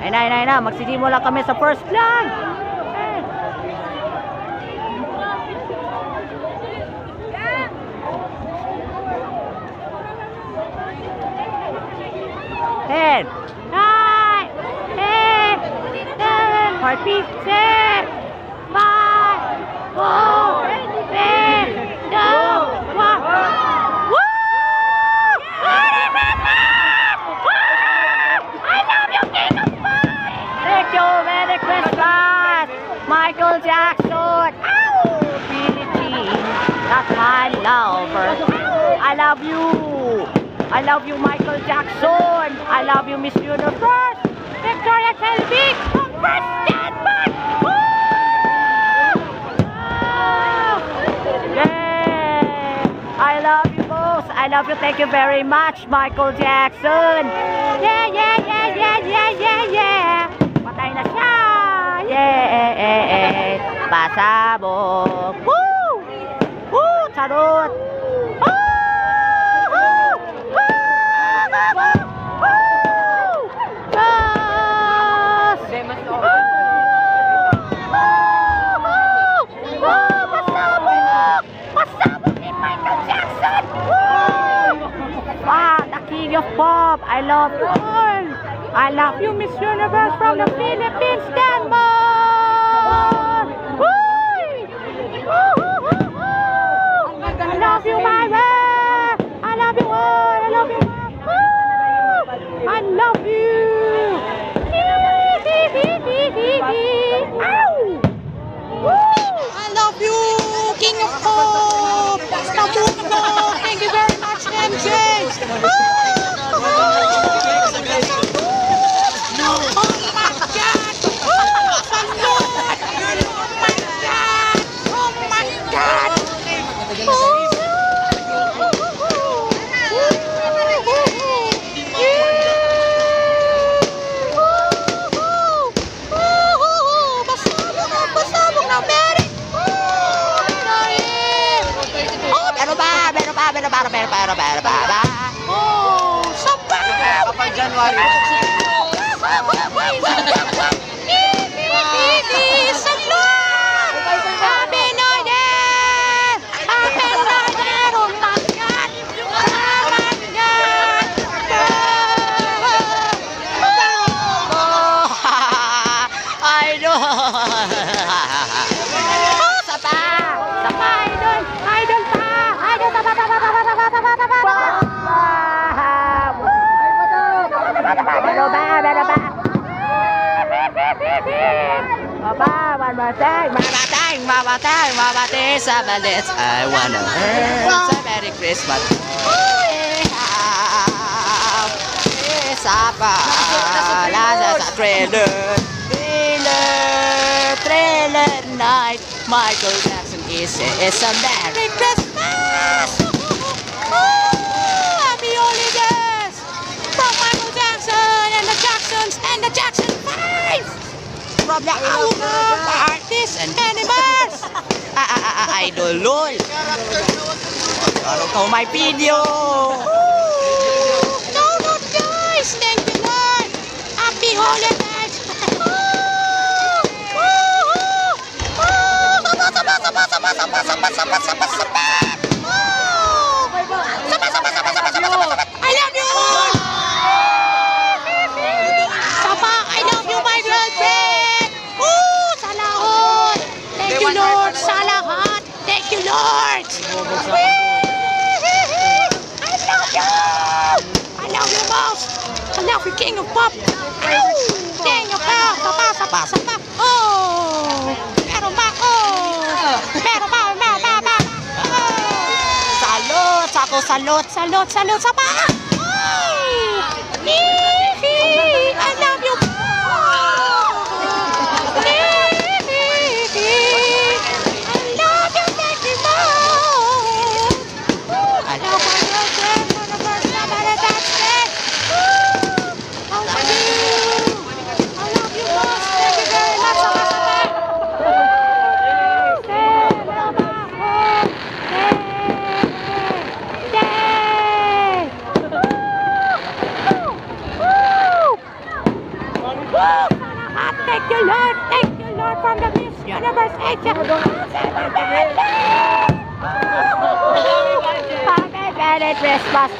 Ayun na. Magsisimula kami sa first vlog. Ten, nine, eight, seven, heartbeat, 6, 5, 4, 3, 2, 1. Woo! I love you, King of Pop! Thank you, Merry Christmas, Michael Jackson. Ow! Billie Jean, that's my lover. I love you. I love you, Michael Jackson. I love you, Miss Universe. Victoria Telvig from First Denmark. Yeah. I love you both. I love you. Thank you very much, Michael Jackson. Yeah. Patay na siya. Yeah. Pasabog. Woo! Woo! Charot. King of Pop, I love you all. I love you, Miss Universe from the Philippines, Denmark. I love you, my man. I love you all. I love you. I love you. I love you, King of Pop. Thank you very much, MJ. Oh, sampai kapag January. Mama tang, sabalets. I wanna hear some Merry Christmas. Sapa, sa trailer night. Michael Jackson is a Merry Christmas. Happy holidays from Michael Jackson and the Jacksons and the Jackson 5. From the outlaw artists and animals. Idol lol. Parang ko may video. Donut guys, thank you Lord. Happy holidays. I love you. Sapa, I love you, my girlfriend. Salahot. Thank you, Lord. Salahat. Thank you, Lord. I love you. I love you most. I love you, King of Pop. King of Pop. Sapa. Oh. Pero ba? Salot. Sapa. I love you. Woo! Thank you, Lord. Thank you, Lord, from the Miss Universe Asia. Happy Merry Christmas.